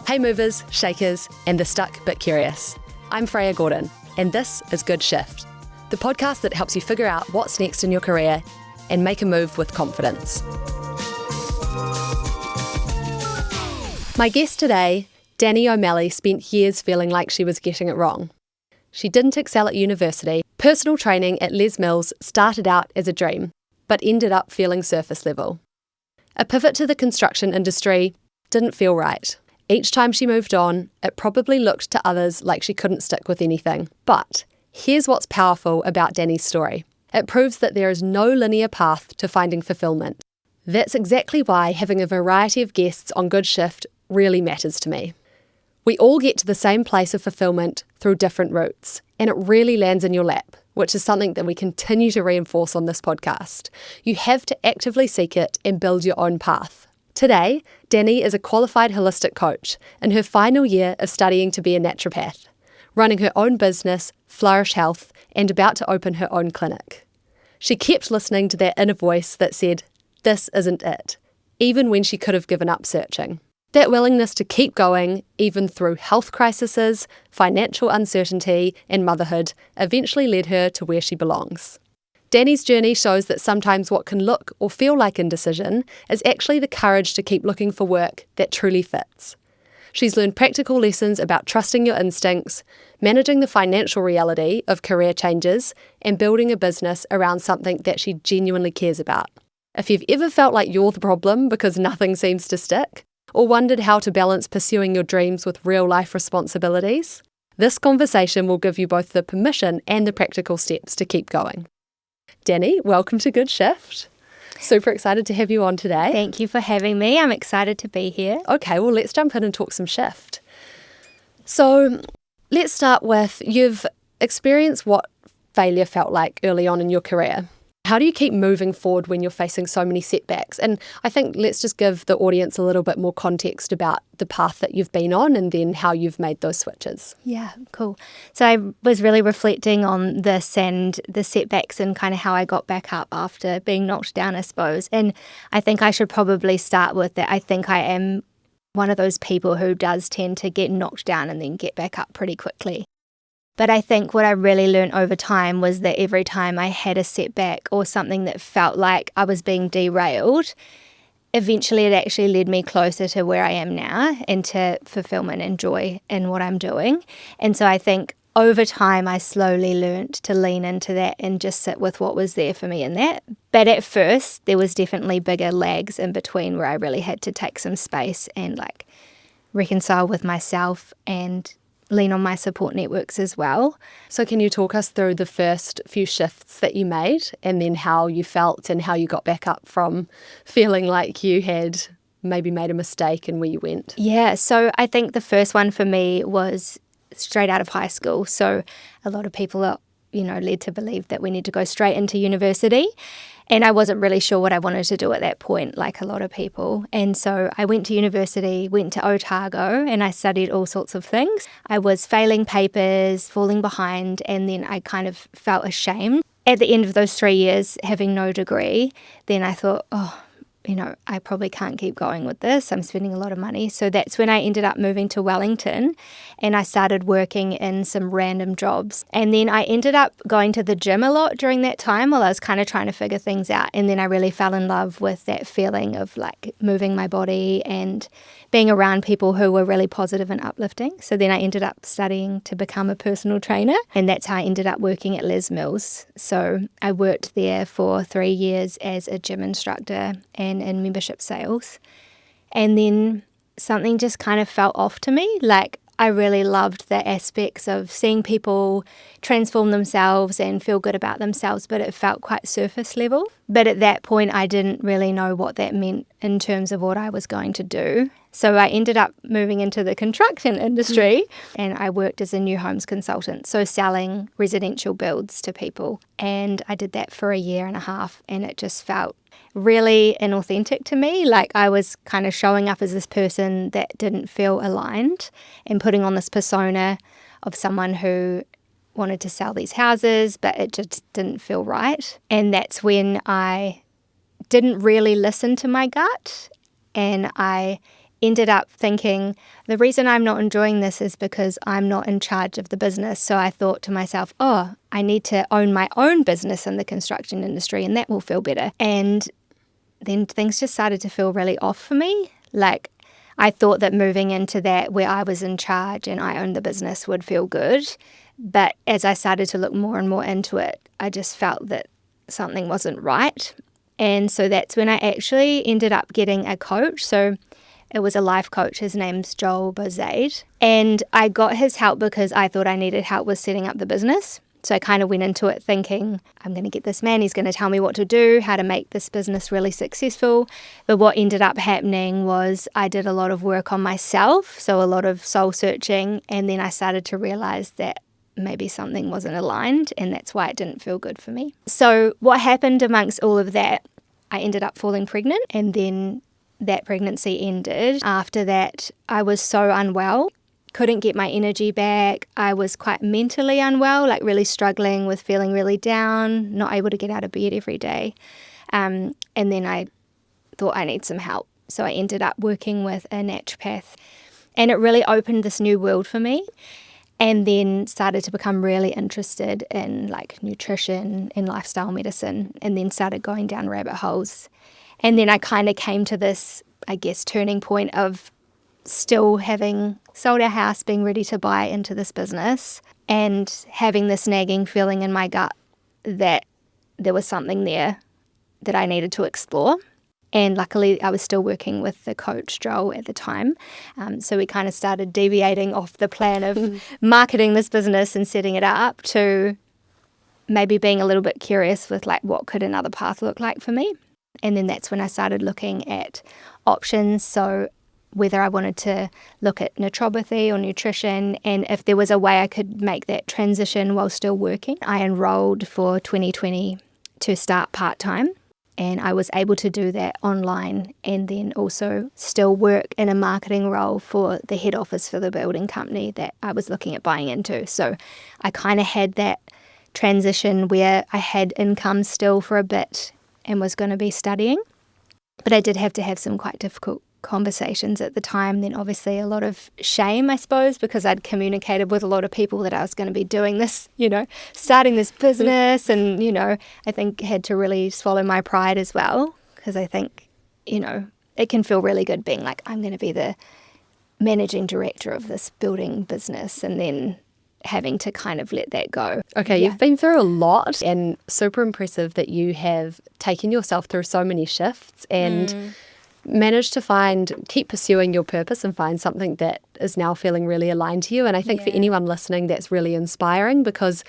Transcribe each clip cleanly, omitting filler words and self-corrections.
Hey movers, shakers, and the stuck but curious. I'm Freya Gordon, and this is Good Shift, the podcast that helps you figure out what's next in your career and make a move with confidence. My guest today, Danii O'Malley, spent years feeling like she was getting it wrong. She didn't excel at university. Personal training at Les Mills started out as a dream, but ended up feeling surface level. A pivot to the construction industry didn't feel right. Each time she moved on, it probably looked to others like she couldn't stick with anything. But here's what's powerful about Danii's story. It proves that there is no linear path to finding fulfillment. That's exactly why having a variety of guests on Good Shift really matters to me. We all get to the same place of fulfillment through different routes, and it really lands in your lap, which is something that we continue to reinforce on this podcast. You have to actively seek it and build your own path. Today, Danii is a qualified holistic coach in her final year of studying to be a naturopath, running her own business, Flourish Health, and about to open her own clinic. She kept listening to that inner voice that said, "This isn't it," even when she could have given up searching. That willingness to keep going, even through health crises, financial uncertainty, and motherhood, eventually led her to where she belongs. Danii's journey shows that sometimes what can look or feel like indecision is actually the courage to keep looking for work that truly fits. She's learned practical lessons about trusting your instincts, managing the financial reality of career changes, and building a business around something that she genuinely cares about. If you've ever felt like you're the problem because nothing seems to stick, or wondered how to balance pursuing your dreams with real-life responsibilities, this conversation will give you both the permission and the practical steps to keep going. Danii, welcome to Good Shift. Super excited to have you on today. Thank you for having me. I'm excited to be here. Okay, well, let's jump in and talk some shift. So let's start with, you've experienced what failure felt like early on in your career. How do you keep moving forward when you're facing so many setbacks? And I think let's just give the audience a little bit more context about the path that you've been on and then how you've made those switches. Yeah, cool. So I was really reflecting on this and the setbacks and kind of how I got back up after being knocked down, I suppose. And I think I should probably start with that. I think I am one of those people who does tend to get knocked down and then get back up pretty quickly. But I think what I really learned over time was that every time I had a setback or something that felt like I was being derailed, eventually it actually led me closer to where I am now and to fulfillment and joy in what I'm doing. And so I think over time I slowly learned to lean into that and just sit with what was there for me in that. But at first there was definitely bigger lags in between where I really had to take some space and like reconcile with myself and lean on my support networks as well. So can you talk us through the first few shifts that you made and then how you felt and how you got back up from feeling like you had maybe made a mistake and where you went? Yeah, so I think the first one for me was straight out of high school. So a lot of people are, led to believe that we need to go straight into university. And I wasn't really sure what I wanted to do at that point, like a lot of people. And so I went to university, went to Otago, and I studied all sorts of things. I was failing papers, falling behind, and then I kind of felt ashamed. At the end of those 3 years, having no degree, then I thought, I probably can't keep going with this. I'm spending a lot of money. So that's when I ended up moving to Wellington and I started working in some random jobs. And then I ended up going to the gym a lot during that time while I was kind of trying to figure things out. And then I really fell in love with that feeling of like moving my body and being around people who were really positive and uplifting. So then I ended up studying to become a personal trainer, and that's how I ended up working at Les Mills. So I worked there for 3 years as a gym instructor and in membership sales. And then something just kind of felt off to me. Like I really loved the aspects of seeing people transform themselves and feel good about themselves, but it felt quite surface level. But at that point, I didn't really know what that meant in terms of what I was going to do. So I ended up moving into the construction industry and I worked as a new homes consultant, so selling residential builds to people. And I did that for 1.5 years and it just felt really inauthentic to me. Like I was kind of showing up as this person that didn't feel aligned and putting on this persona of someone who wanted to sell these houses, but it just didn't feel right. And that's when I didn't really listen to my gut and I ended up thinking the reason I'm not enjoying this is because I'm not in charge of the business. So I thought to myself, oh, I need to own my own business in the construction industry and that will feel better. And then things just started to feel really off for me. Like I thought that moving into that where I was in charge and I owned the business would feel good. But as I started to look more and more into it, I just felt that something wasn't right. And so that's when I actually ended up getting a coach. So it was a life coach. His name's Joel Bozade. And I got his help because I thought I needed help with setting up the business. So I kind of went into it thinking, I'm going to get this man. He's going to tell me what to do, how to make this business really successful. But what ended up happening was I did a lot of work on myself, so a lot of soul searching. And then I started to realize that maybe something wasn't aligned, and that's why it didn't feel good for me. So what happened amongst all of that, I ended up falling pregnant, and then that pregnancy ended. After that, I was so unwell, couldn't get my energy back. I was quite mentally unwell, like really struggling with feeling really down, not able to get out of bed every day. And then I thought I need some help. So I ended up working with a naturopath, and it really opened this new world for me. And then started to become really interested in like nutrition and lifestyle medicine, and then started going down rabbit holes. And then I kind of came to this, I guess, turning point of still having sold our house, being ready to buy into this business, and having this nagging feeling in my gut that there was something there that I needed to explore. And luckily, I was still working with the coach, Joel, at the time. So we kind of started deviating off the plan of marketing this business and setting it up to maybe being a little bit curious with like what could another path look like for me. And then that's when I started looking at options. So whether I wanted to look at naturopathy or nutrition, and if there was a way I could make that transition while still working. I enrolled for 2020 to start part-time, and I was able to do that online and then also still work in a marketing role for the head office for the building company that I was looking at buying into. So I kind of had that transition where I had income still for a bit and was going to be studying. But I did have to have some quite difficult conversations at the time. Then obviously a lot of shame, I suppose, because I'd communicated with a lot of people that I was going to be doing this, starting this business, and, I think had to really swallow my pride as well, because I think, it can feel really good being like, I'm going to be the managing director of this building business, and then having to kind of let that go. Okay, Yeah. You've been through a lot, and super impressive that you have taken yourself through so many shifts and managed to keep pursuing your purpose and find something that is now feeling really aligned to you. And I think for anyone listening, that's really inspiring, because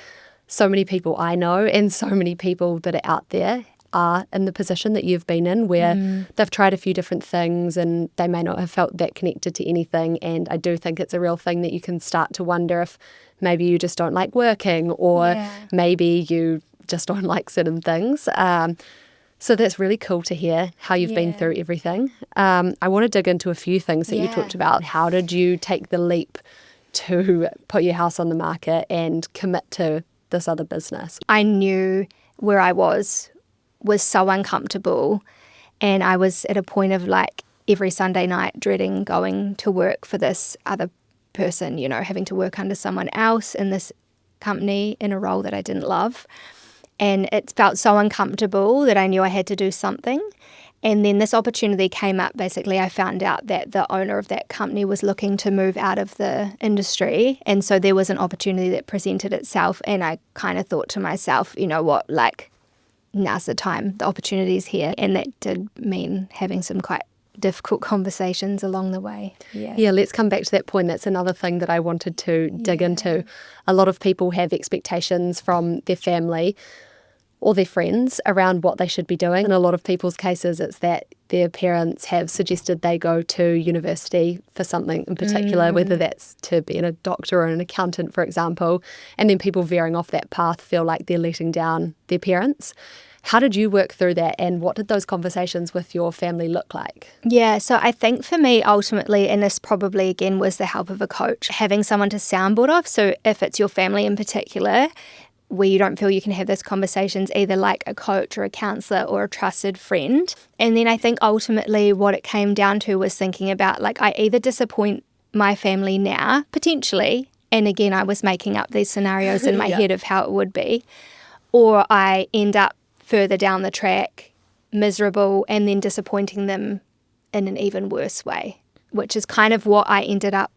so many people I know and so many people that are out there are in the position that you've been in, where they've tried a few different things and they may not have felt that connected to anything. And I do think it's a real thing that you can start to wonder if maybe you just don't like working, or maybe you just don't like certain things. So that's really cool to hear how you've been through everything. I want to dig into a few things that you talked about. How did you take the leap to put your house on the market and commit to this other business? I knew where I was so uncomfortable, and I was at a point of like every Sunday night dreading going to work for this other person, having to work under someone else in this company in a role that I didn't love. And it felt so uncomfortable that I knew I had to do something. And then this opportunity came up. Basically, I found out that the owner of that company was looking to move out of the industry. And so there was an opportunity that presented itself. And I kind of thought to myself, you know what, like, now's the time. The opportunity's here. And that did mean having some quite difficult conversations along the way. Yeah, let's come back to that point. That's another thing that I wanted to dig into. A lot of people have expectations from their family or their friends around what they should be doing. In a lot of people's cases, it's that their parents have suggested they go to university for something in particular, whether that's to be a doctor or an accountant, for example, and then people veering off that path feel like they're letting down their parents. How did you work through that, and what did those conversations with your family look like? Yeah, so I think for me, ultimately, and this probably, again, was the help of a coach, having someone to soundboard off. So if it's your family in particular, where you don't feel you can have those conversations, either like a coach or a counsellor or a trusted friend. And then I think ultimately what it came down to was thinking about, like, I either disappoint my family now, potentially, and again, I was making up these scenarios in my head of how it would be, or I end up further down the track, miserable, and then disappointing them in an even worse way, which is kind of what I ended up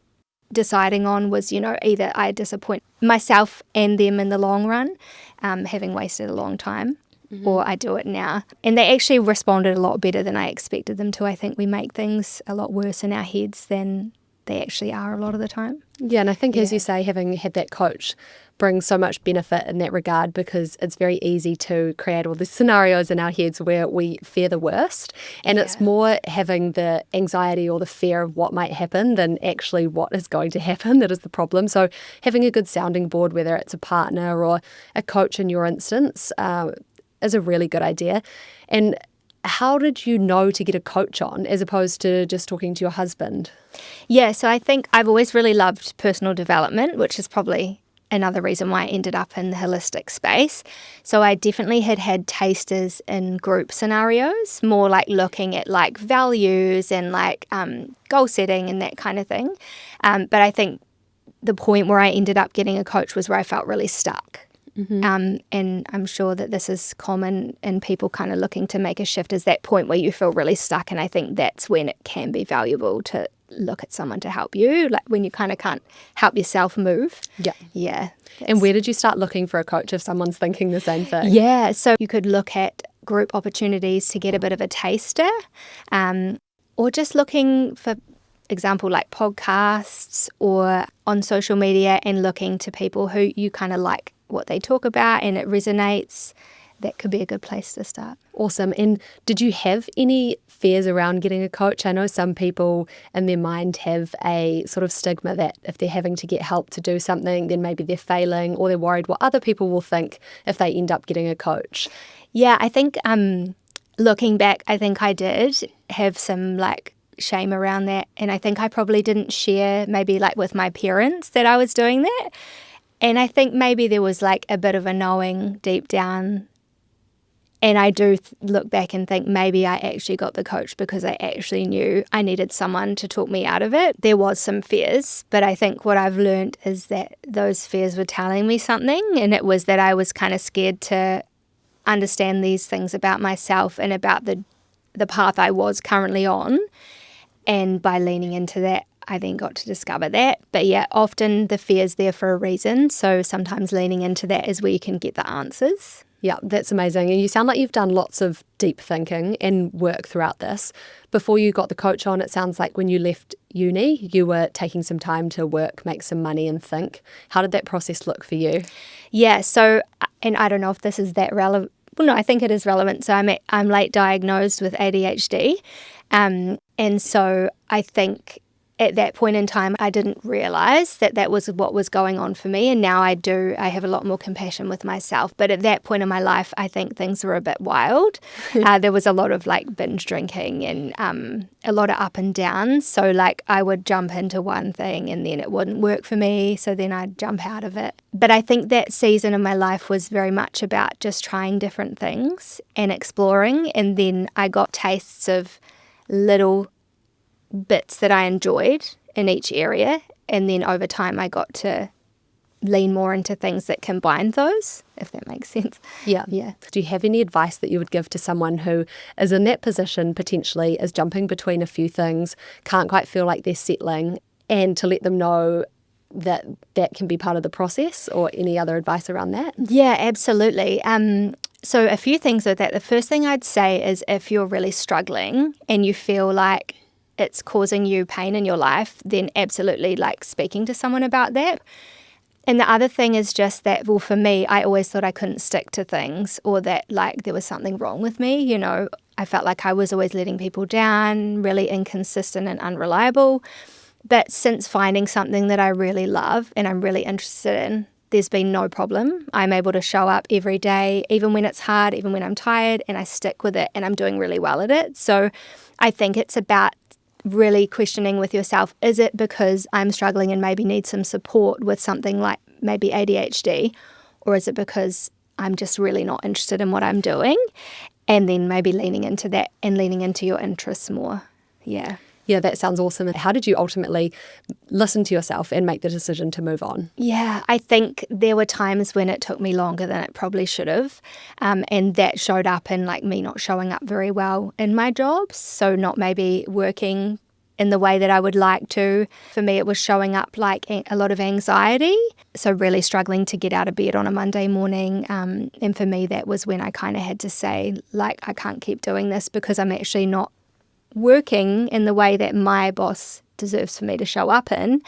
deciding on was, either I disappoint myself and them in the long run, having wasted a long time, or I do it now. And they actually responded a lot better than I expected them to. I think we make things a lot worse in our heads than they actually are a lot of the time. Yeah, and I think, as you say, having had that coach brings so much benefit in that regard, because it's very easy to create all these scenarios in our heads where we fear the worst, and it's more having the anxiety or the fear of what might happen than actually what is going to happen that is the problem. So having a good sounding board, whether it's a partner or a coach in your instance, is a really good idea. And how did you know to get a coach on as opposed to just talking to your husband? Yeah, so I think I've always really loved personal development, which is probably another reason why I ended up in the holistic space. So I definitely had tasters in group scenarios, more like looking at like values and like goal setting and that kind of thing. But I think the point where I ended up getting a coach was where I felt really stuck. And I'm sure that this is common in people kind of looking to make a shift, is that point where you feel really stuck. And I think that's when it can be valuable to look at someone to help you, like when you kind of can't help yourself move. Yeah. And where did you start looking for a coach if someone's thinking the same thing? Yeah, so you could look at group opportunities to get a bit of a taster, or just looking for example like podcasts or on social media and looking to people who you kind of like what they talk about and it resonates. That could be a good place to start. Awesome. And did you have any fears around getting a coach? I know some people in their mind have a sort of stigma that if they're having to get help to do something, then maybe they're failing, or they're worried what other people will think if they end up getting a coach. Yeah, I think looking back, I think I did have some like shame around that. And I think I probably didn't share maybe like with my parents that I was doing that. And I think maybe there was like a bit of a knowing deep down. And I do look back and think maybe I actually got the coach because I actually knew I needed someone to talk me out of it. There was some fears, but I think what I've learned is that those fears were telling me something, and it was that I was kind of scared to understand these things about myself and about the path I was currently on. And by leaning into that, I then got to discover that. But yeah, often the fear's there for a reason. So sometimes leaning into that is where you can get the answers. Yeah, that's amazing. And you sound like you've done lots of deep thinking and work throughout this. Before you got the coach on, it sounds like when you left uni, you were taking some time to work, make some money and think. How did that process look for you? Yeah, so, and I don't know if this is that relevant. Well, no, I think it is relevant. So I'm late diagnosed with ADHD. And so I think at that point in time, I didn't realise that was what was going on for me. And now I do. I have a lot more compassion with myself. But at that point in my life, I think things were a bit wild. There was a lot of like binge drinking and a lot of up and downs. So like I would jump into one thing and then it wouldn't work for me. So then I'd jump out of it. But I think that season of my life was very much about just trying different things and exploring. And then I got tastes of little bits that I enjoyed in each area, and then over time I got to lean more into things that combine those, if that makes sense. Yeah. Do you have any advice that you would give to someone who is in that position, potentially is jumping between a few things, can't quite feel like they're settling, and to let them know that that can be part of the process, or any other advice around that? Yeah, absolutely. So a few things with that. The first thing I'd say is if you're really struggling and you feel like it's causing you pain in your life, then absolutely like speaking to someone about that. And the other thing is just that, well, for me, I always thought I couldn't stick to things, or that like there was something wrong with me. You know, I felt like I was always letting people down, really inconsistent and unreliable. But since finding something that I really love and I'm really interested in, there's been no problem. I'm able to show up every day, even when it's hard, even when I'm tired, and I stick with it and I'm doing really well at it. So I think it's about really questioning with yourself, is it because I'm struggling and maybe need some support with something like maybe ADHD, or is it because I'm just really not interested in what I'm doing? And then maybe leaning into that and leaning into your interests more. Yeah. Yeah, that sounds awesome. And how did you ultimately listen to yourself and make the decision to move on? Yeah, I think there were times when it took me longer than it probably should have. And that showed up in like me not showing up very well in my jobs. So not maybe working in the way that I would like to. For me, it was showing up like a lot of anxiety. So really struggling to get out of bed on a Monday morning. And for me, that was when I kind of had to say, like, I can't keep doing this because I'm actually not working in the way that my boss deserves for me to show up in,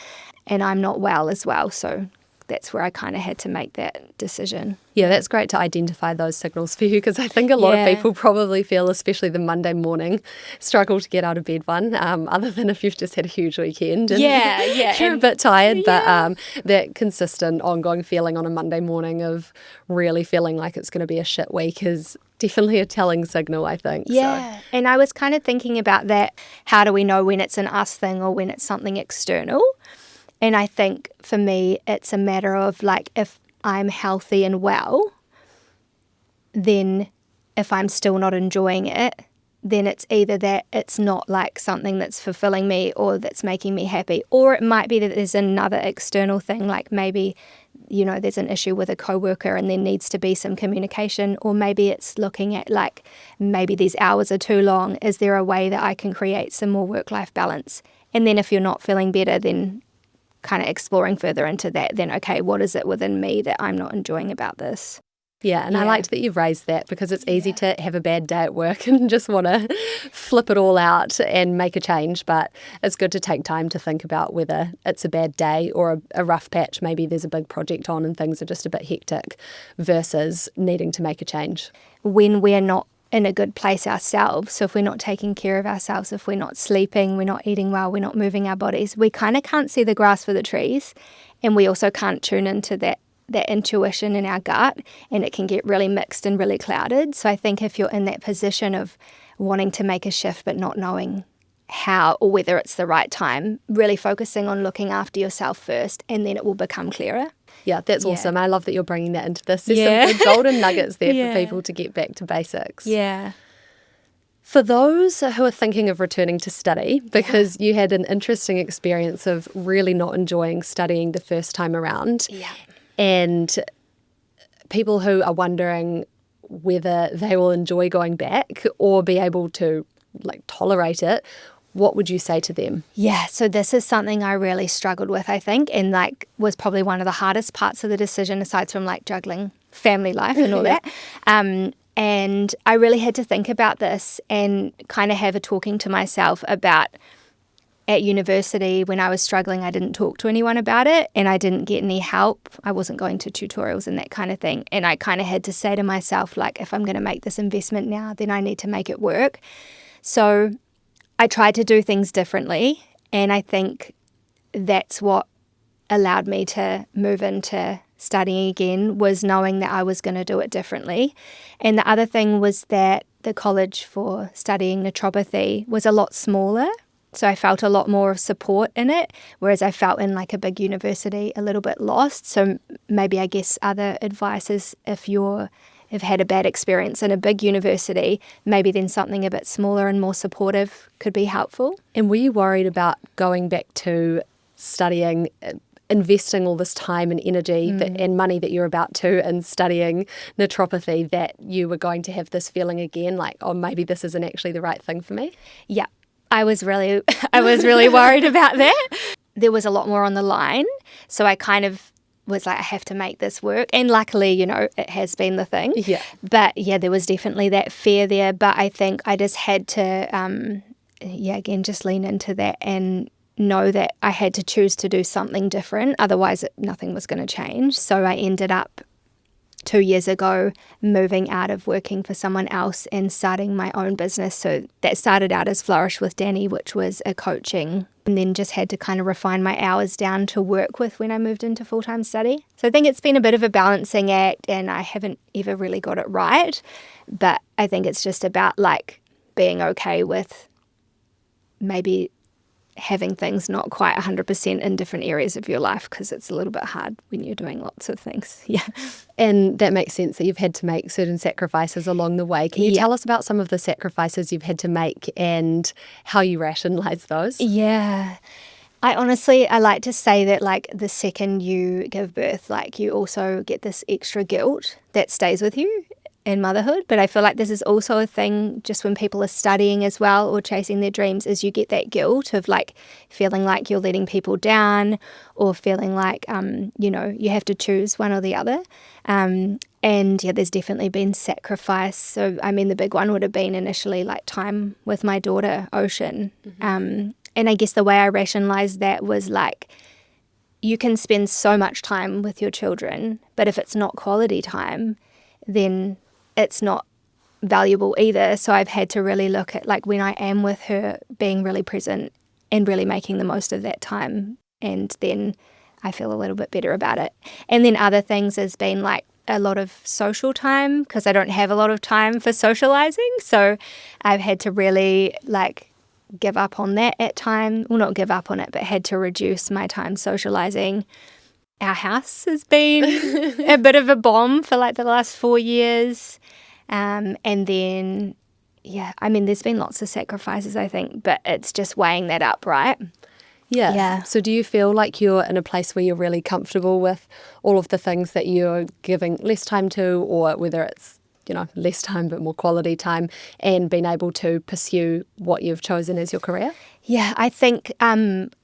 and I'm not well as well. So that's where I kind of had to make that decision. Yeah, that's great to identify those signals for you, because I think a lot of people probably feel, especially the Monday morning, struggle to get out of bed one, other than if you've just had a huge weekend and you're a bit tired. But that consistent ongoing feeling on a Monday morning of really feeling like it's going to be a shit week is definitely a telling signal, I think. Yeah, so. And I was kind of thinking about that. How do we know when it's an us thing or when it's something external? And I think for me, it's a matter of like, if I'm healthy and well, then if I'm still not enjoying it, then it's either that it's not like something that's fulfilling me or that's making me happy. Or it might be that there's another external thing, like maybe, you know, there's an issue with a coworker and there needs to be some communication. Or maybe it's looking at like, maybe these hours are too long. Is there a way that I can create some more work-life balance? And then if you're not feeling better, then kind of exploring further into that, then okay, what is it within me that I'm not enjoying about this? Yeah, and I liked that you've raised that, because it's easy to have a bad day at work and just want to flip it all out and make a change. But it's good to take time to think about whether it's a bad day or a rough patch. Maybe there's a big project on and things are just a bit hectic, versus needing to make a change. When we're not in a good place ourselves, so if we're not taking care of ourselves, if we're not sleeping, we're not eating well, we're not moving our bodies, we kind of can't see the grass for the trees, and we also can't tune into that intuition in our gut, and it can get really mixed and really clouded. So I think if you're in that position of wanting to make a shift but not knowing how or whether it's the right time, really focusing on looking after yourself first, and then it will become clearer. Yeah, that's awesome. I love that you're bringing that into this. There's some good golden nuggets there for people to get back to basics. Yeah. For those who are thinking of returning to study, because you had an interesting experience of really not enjoying studying the first time around, and people who are wondering whether they will enjoy going back or be able to like tolerate it, what would you say to them? Yeah, so this is something I really struggled with, I think, and like was probably one of the hardest parts of the decision, aside from like juggling family life and all that. And I really had to think about this and kind of have a talking to myself about, at university when I was struggling, I didn't talk to anyone about it and I didn't get any help. I wasn't going to tutorials and that kind of thing. And I kind of had to say to myself, like, if I'm going to make this investment now, then I need to make it work. So I tried to do things differently, and I think that's what allowed me to move into studying again, was knowing that I was going to do it differently. And the other thing was that the college for studying naturopathy was a lot smaller, so I felt a lot more support in it, whereas I felt in like a big university a little bit lost. So maybe I guess other advice is, if you've had a bad experience in a big university, maybe then something a bit smaller and more supportive could be helpful. And were you worried about going back to studying, investing all this time and energy and money that you're about to in studying naturopathy, that you were going to have this feeling again, like, oh, maybe this isn't actually the right thing for me? Yeah, I was really worried about that. There was a lot more on the line, so I kind of was like, I have to make this work. And luckily, you know, it has been the thing. Yeah. But yeah, there was definitely that fear there. But I think I just had to, again, just lean into that and know that I had to choose to do something different. Otherwise, nothing was going to change. So I ended up 2 years ago moving out of working for someone else and starting my own business. So that started out as Flourish with Danii, which was a coaching, and then just had to kind of refine my hours down to work with when I moved into full-time study. So I think it's been a bit of a balancing act, and I haven't ever really got it right. But I think it's just about like being okay with maybe having things not quite 100% in different areas of your life, because it's a little bit hard when you're doing lots of things. Yeah. And that makes sense that you've had to make certain sacrifices along the way. Can you tell us about some of the sacrifices you've had to make and how you rationalise those? Yeah. I like to say that, like, the second you give birth, like, you also get this extra guilt that stays with you in motherhood. But I feel like this is also a thing just when people are studying as well or chasing their dreams, is you get that guilt of, like, feeling like you're letting people down, or feeling like, you have to choose one or the other. And yeah, there's definitely been sacrifice. So, I mean, the big one would have been initially, like, time with my daughter, Ocean. And I guess the way I rationalized that was, like, you can spend so much time with your children, but if it's not quality time, then it's not valuable either. So I've had to really look at, like, when I am with her, being really present and really making the most of that time. And then I feel a little bit better about it. And then other things has been, like, a lot of social time, because I don't have a lot of time for socializing. So I've had to really, like, give up on that at times. Well, not give up on it, but had to reduce my time socializing. Our house has been a bit of a bomb for, like, the last 4 years. And then, there's been lots of sacrifices, I think, but it's just weighing that up, right? Yeah. So do you feel like you're in a place where you're really comfortable with all of the things that you're giving less time to, or whether it's, less time but more quality time, and being able to pursue what you've chosen as your career? Yeah, I think, I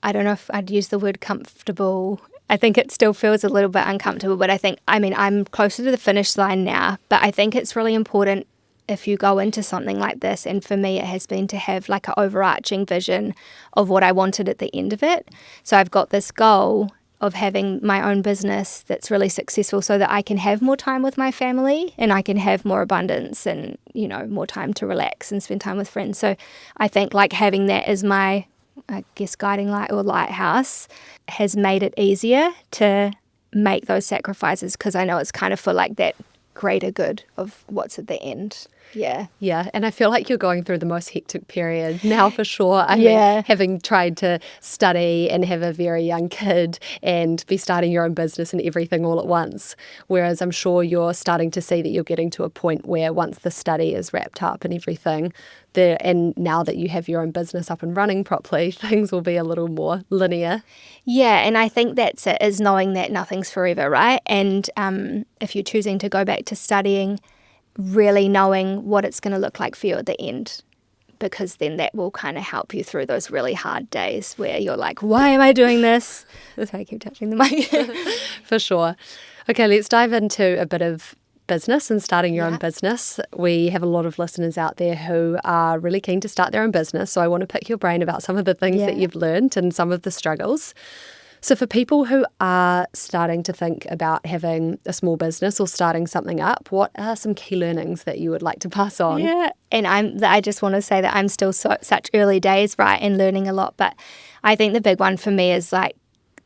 don't know if I'd use the word comfortable. I think it still feels a little bit uncomfortable, but I'm closer to the finish line now. But I think it's really important if you go into something like this, and for me it has been to have, like, an overarching vision of what I wanted at the end of it. So I've got this goal of having my own business that's really successful, so that I can have more time with my family and I can have more abundance and, more time to relax and spend time with friends. So I think, like, having that as my, I guess, guiding light or lighthouse has made it easier to make those sacrifices, because I know it's kind of for, like, that greater good of what's at the end. Yeah, and I feel like you're going through the most hectic period now, for sure. I mean, having tried to study and have a very young kid and be starting your own business and everything all at once, whereas I'm sure you're starting to see that you're getting to a point where once the study is wrapped up and everything, and now that you have your own business up and running properly, things will be a little more linear. Yeah, and I think that's it, is knowing that nothing's forever, right? And if you're choosing to go back to studying, really knowing what it's going to look like for you at the end, because then that will kind of help you through those really hard days where you're like, why am I doing this? That's how I keep touching the mic. For sure. Okay, let's dive into a bit of business and starting your own business. We have a lot of listeners out there who are really keen to start their own business, so I want to pick your brain about some of the things that you've learned and some of the struggles. So for people who are starting to think about having a small business or starting something up, what are some key learnings that you would like to pass on? Yeah, and I just want to say that I'm still such early days, right, and learning a lot. But I think the big one for me is, like,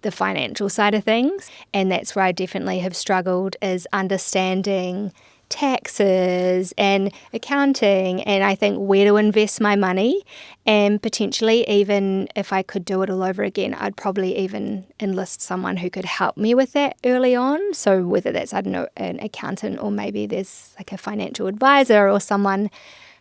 the financial side of things. And that's where I definitely have struggled, is understanding taxes and accounting, and I think where to invest my money. And potentially, even if I could do it all over again, I'd probably even enlist someone who could help me with that early on. So whether that's, I don't know, an accountant, or maybe there's, like, a financial advisor or someone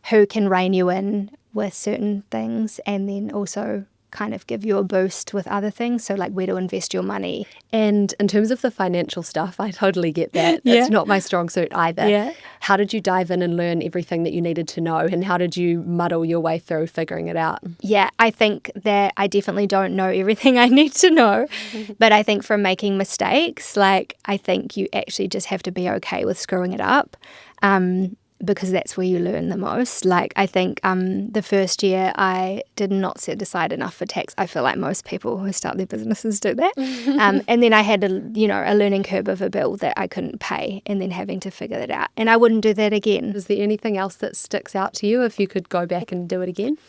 who can rein you in with certain things, and then also kind of give you a boost with other things. So, like, where to invest your money. And in terms of the financial stuff, I totally get that. It's not my strong suit either. Yeah. How did you dive in and learn everything that you needed to know, and how did you muddle your way through figuring it out? Yeah, I think that I definitely don't know everything I need to know, but I think from making mistakes, like, I think you actually just have to be okay with screwing it up. Because that's where you learn the most. Like, I think the first year I did not set aside enough for tax. I feel like most people who start their businesses do that. And then I had a learning curve of a bill that I couldn't pay, and then having to figure that out. And I wouldn't do that again. Is there anything else that sticks out to you if you could go back and do it again?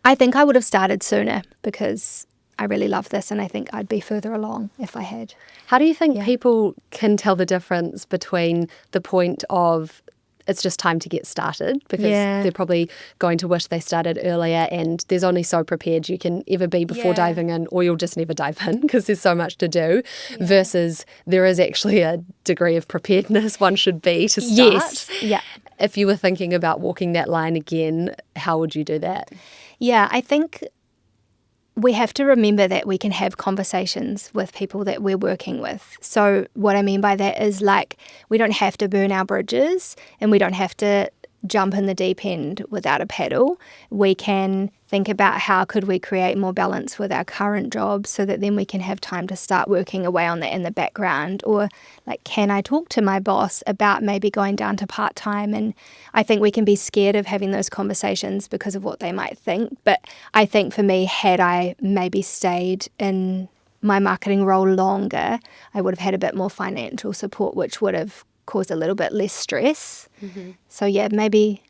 I think I would have started sooner, because I really love this, and I think I'd be further along if I had. How do you think people can tell the difference between the point of it's just time to get started, because Yeah. they're probably going to wish they started earlier, and there's only so prepared you can ever be before diving in, or you'll just never dive in because there's so much to do, versus there is actually a degree of preparedness one should be to start. Yes. Yeah. If you were thinking about walking that line again, how would you do that? Yeah, I think we have to remember that we can have conversations with people that we're working with. So what I mean by that is, like, we don't have to burn our bridges, and we don't have to jump in the deep end without a paddle. We can think about how could we create more balance with our current jobs, so that then we can have time to start working away on that in the background. Or, like, can I talk to my boss about maybe going down to part-time? And I think we can be scared of having those conversations because of what they might think. But I think for me, had I maybe stayed in my marketing role longer, I would have had a bit more financial support, which would have caused a little bit less stress. So yeah, maybe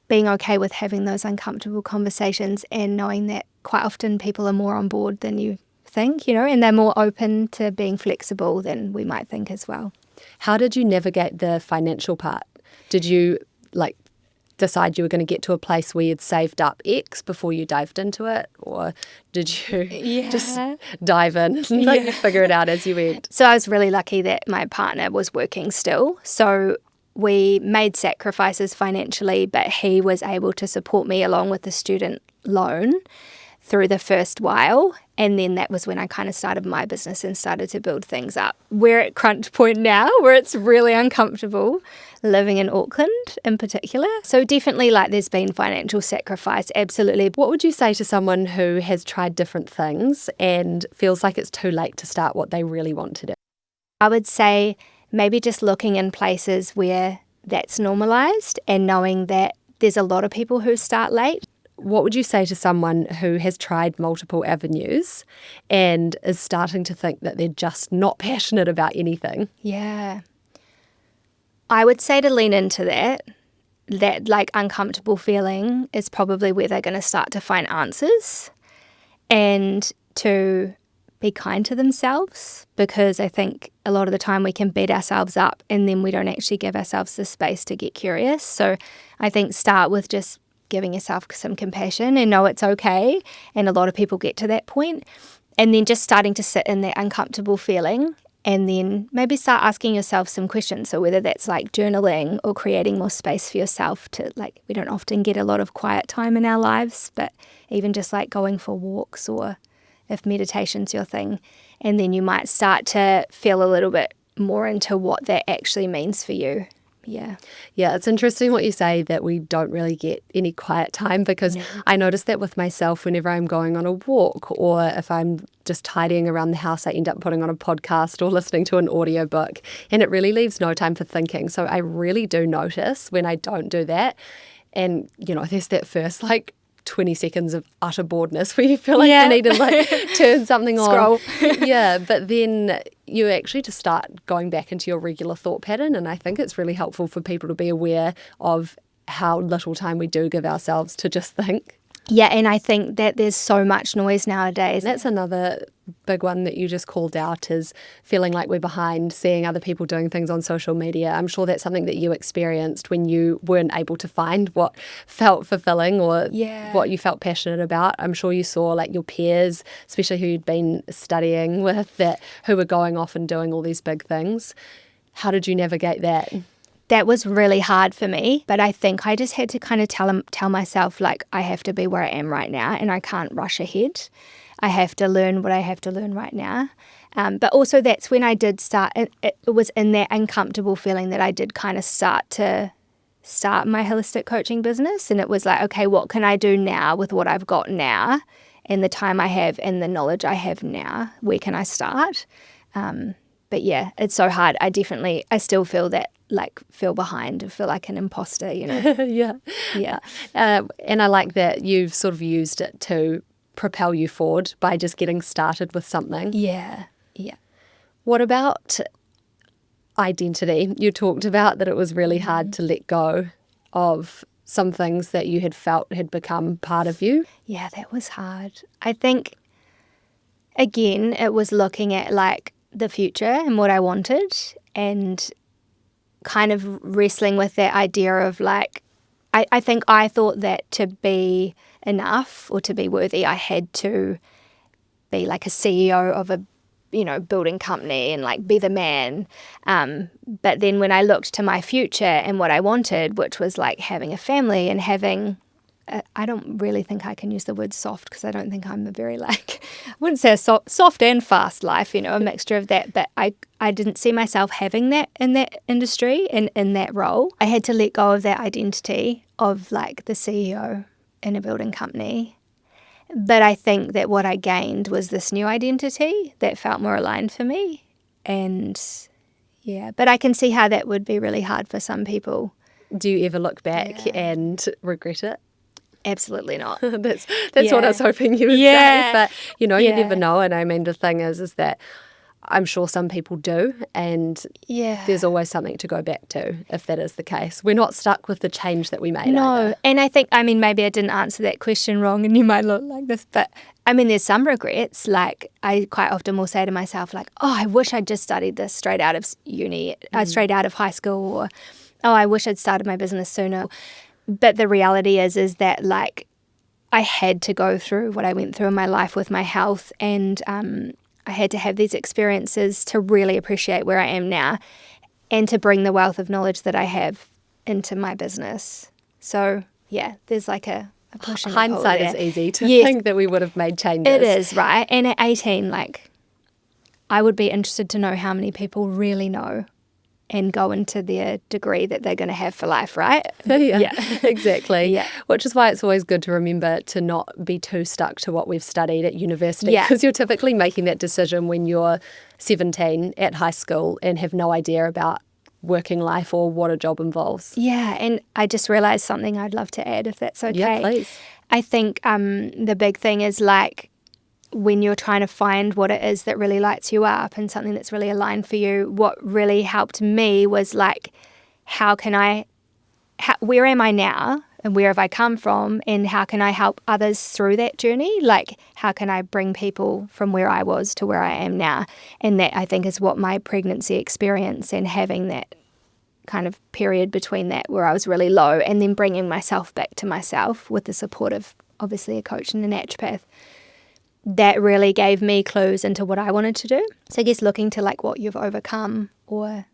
being okay with having those uncomfortable conversations, and knowing that quite often people are more on board than you think, and they're more open to being flexible than we might think as well. How did you navigate the financial part? Did you decide you were going to get to a place where you'd saved up X before you dived into it, or did you just dive in and figure it out as you went? So I was really lucky that my partner was working still. So we made sacrifices financially, but he was able to support me along with the student loan through the first while. And then that was when I kind of started my business and started to build things up. We're at crunch point now where it's really uncomfortable living in Auckland in particular. So definitely, there's been financial sacrifice, absolutely. What would you say to someone who has tried different things and feels like it's too late to start what they really want to do? I would say maybe just looking in places where that's normalised, and knowing that there's a lot of people who start late. What would you say to someone who has tried multiple avenues and is starting to think that they're just not passionate about anything? Yeah. I would say to lean into that uncomfortable feeling is probably where they're going to start to find answers, and to be kind to themselves, because I think a lot of the time we can beat ourselves up and then we don't actually give ourselves the space to get curious. So I think start with just giving yourself some compassion and know it's okay. And a lot of people get to that point. And then just starting to sit in that uncomfortable feeling, and then maybe start asking yourself some questions. So whether that's journaling or creating more space for yourself to, we don't often get a lot of quiet time in our lives, but even just going for walks, or if meditation's your thing. And then you might start to feel a little bit more into what that actually means for you. Yeah. Yeah, it's interesting what you say that we don't really get any quiet time, because I notice that with myself whenever I'm going on a walk, or if I'm just tidying around the house, I end up putting on a podcast or listening to an audiobook, and it really leaves no time for thinking. So I really do notice when I don't do that. And, there's that first 20 seconds of utter boredness where you feel like you need to turn something on. Scroll. Yeah, but then you actually just start going back into your regular thought pattern, and I think it's really helpful for people to be aware of how little time we do give ourselves to just think. Yeah, and I think that there's so much noise nowadays. That's another big one that you just called out, is feeling like we're behind, seeing other people doing things on social media. I'm sure that's something that you experienced when you weren't able to find what felt fulfilling or what you felt passionate about. I'm sure you saw your peers, especially who you'd been studying with, who were going off and doing all these big things. How did you navigate that? That was really hard for me, but I think I just had to kind of tell myself, I have to be where I am right now, and I can't rush ahead. I have to learn what I have to learn right now. But also that's when I did start, it was in that uncomfortable feeling that I did kind of start my holistic coaching business. And it was okay, what can I do now with what I've got now and the time I have and the knowledge I have now? Where can I start? But yeah, it's so hard. I still feel that, feel behind, feel like an imposter, Yeah. And I like that you've sort of used it to propel you forward by just getting started with something. Yeah. What about identity? You talked about that it was really hard to let go of some things that you had felt had become part of you. Yeah, that was hard. I think, again, it was looking at the future and what I wanted, and kind of wrestling with that idea of like, I think I thought that to be enough or to be worthy, I had to be like a CEO of a, building company and like be the man. But then when I looked to my future and what I wanted, which was like having a family and having, I don't really think I can use the word soft because I don't think I'm a very like, I wouldn't say a soft and fast life, a mixture of that. But I didn't see myself having that in that industry and in that role. I had to let go of that identity of like the CEO in a building company. But I think that what I gained was this new identity that felt more aligned for me. And yeah, but I can see how that would be really hard for some people. Do you ever look back and regret it? Absolutely not. That's what I was hoping you would say. But, you never know. And I mean, the thing is that I'm sure some people do. And there's always something to go back to if that is the case. We're not stuck with the change that we made. No. Either. And I think, maybe I didn't answer that question wrong and you might look like this. But there's some regrets. Like I quite often will say to myself like, oh, I wish I'd just studied this straight out of uni, straight out of high school. Or, oh, I wish I'd started my business sooner. But the reality is that like I had to go through what I went through in my life with my health, and I had to have these experiences to really appreciate where I am now and to bring the wealth of knowledge that I have into my business. So yeah, there's like a push and a pull hindsight there. is easy to think that we would have made changes. It is, right? And at 18, like I would be interested to know how many people really know and go into their degree that they're going to have for life, right? Yeah, exactly. Yeah. Which is why it's always good to remember to not be too stuck to what we've studied at university, because you're typically making that decision when you're 17 at high school and have no idea about working life or what a job involves. Yeah, and I just realised something I'd love to add, if that's okay. Yeah, please. I think the big thing is like when you're trying to find what it is that really lights you up and something that's really aligned for you, what really helped me was like, where am I now and where have I come from and how can I help others through that journey? Like, how can I bring people from where I was to where I am now? And that I think is what my pregnancy experience and having that kind of period between that where I was really low and then bringing myself back to myself with the support of obviously a coach and a naturopath, that really gave me clues into what I wanted to do. So I guess looking to like what you've overcome or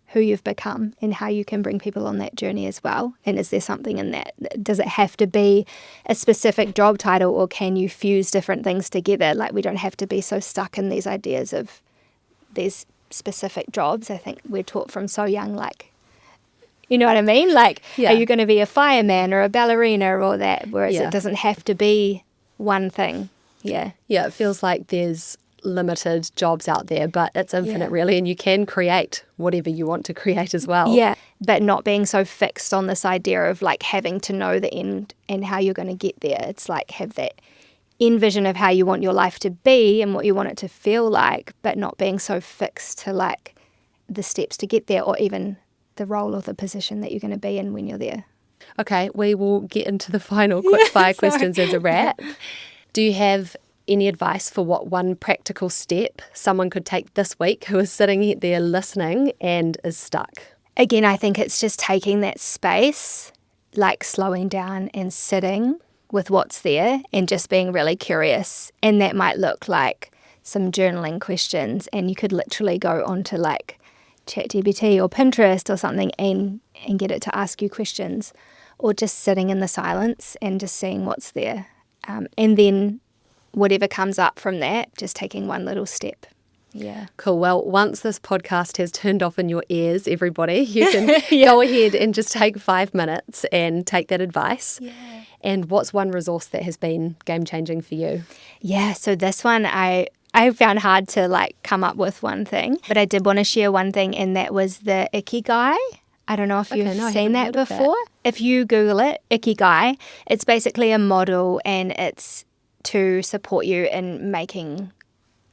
who you've become and how you can bring people on that journey as well. And is there something in that? Does it have to be a specific job title or can you fuse different things together? Like we don't have to be so stuck in these ideas of these specific jobs. I think we're taught from so young, like, you know what I mean? Like, are you going to be a fireman or a ballerina or that? Whereas it doesn't have to be one thing. Yeah, it feels like there's limited jobs out there, but it's infinite really, and you can create whatever you want to create as well. Yeah, but not being so fixed on this idea of like having to know the end and how you're going to get there. It's like have that end vision of how you want your life to be and what you want it to feel like, but not being so fixed to like the steps to get there or even the role or the position that you're going to be in when you're there. Okay, we will get into the final quick fire questions as a wrap. Do you have any advice for what one practical step someone could take this week who is sitting there listening and is stuck? Again, I think it's just taking that space, like slowing down and sitting with what's there and just being really curious. And that might look like some journaling questions, and you could literally go onto like ChatGPT or Pinterest or something and get it to ask you questions, or just sitting in the silence and just seeing what's there. And then whatever comes up from that, just taking one little step. Yeah. Cool. Well, once this podcast has turned off in your ears, everybody, you can go ahead and just take 5 minutes and take that advice. Yeah. And what's one resource that has been game-changing for you? Yeah, so this one I found hard to like come up with one thing, but I did want to share one thing, and that was the Ikigai. I don't know if you've seen that before. If you Google it, Ikigai, it's basically a model and it's to support you in making,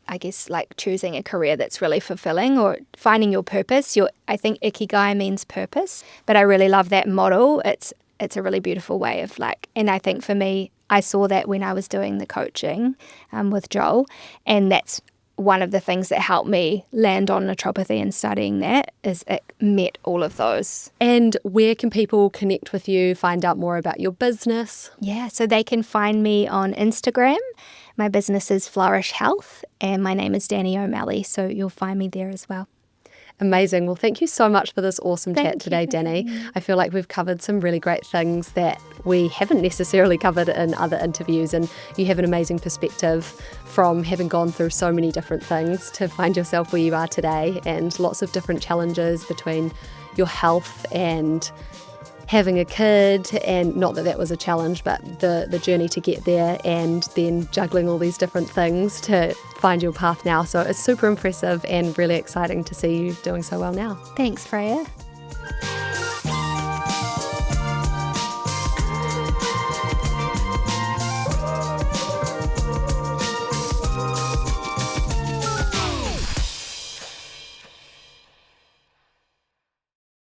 I guess, like choosing a career that's really fulfilling or finding your purpose. I think Ikigai means purpose, but I really love that model. It's a really beautiful way of like, and I think for me, I saw that when I was doing the coaching with Joel, and that's one of the things that helped me land on naturopathy and studying that is it met all of those. And where can people connect with you, find out more about your business? Yeah, so they can find me on Instagram. My business is Flourish Health, and my name is Danii O'Malley, so you'll find me there as well. Amazing. Well, thank you so much for this awesome chat Thank today, you. Danii. I feel like we've covered some really great things that we haven't necessarily covered in other interviews, and you have an amazing perspective from having gone through so many different things to find yourself where you are today, and lots of different challenges between your health and having a kid, and not that that was a challenge, but the journey to get there, and then juggling all these different things to find your path now. So it's super impressive and really exciting to see you doing so well now. Thanks, Freya.